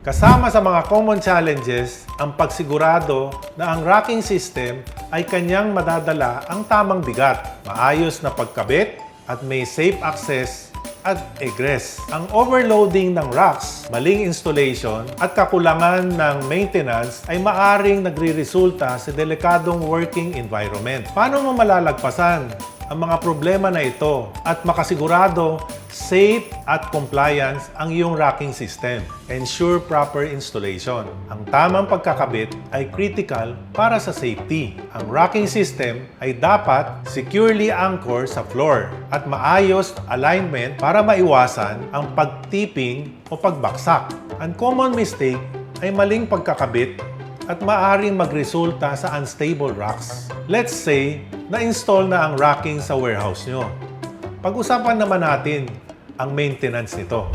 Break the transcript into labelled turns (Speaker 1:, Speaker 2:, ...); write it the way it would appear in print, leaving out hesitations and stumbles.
Speaker 1: Kasama sa mga common challenges ang pagsigurado na ang racking system ay kanyang madadala ang tamang bigat, maayos na pagkabit at may safe access at egress. Ang overloading ng racks, maling installation at kakulangan ng maintenance ay maaring nagre-resulta sa delikadong working environment. Paano mo malalagpasan ang mga problema na ito at makasigurado safe at compliance ang iyong racking system? Ensure proper installation. Ang tamang pagkakabit ay critical para sa safety. Ang racking system ay dapat securely anchor sa floor at maayos alignment para maiwasan ang pagtipping o pagbaksak. Ang common mistake ay maling pagkakabit at maaaring magresulta sa unstable racks. Let's say, na-install na ang racking sa warehouse nyo. Pag-usapan naman natin ang maintenance nito.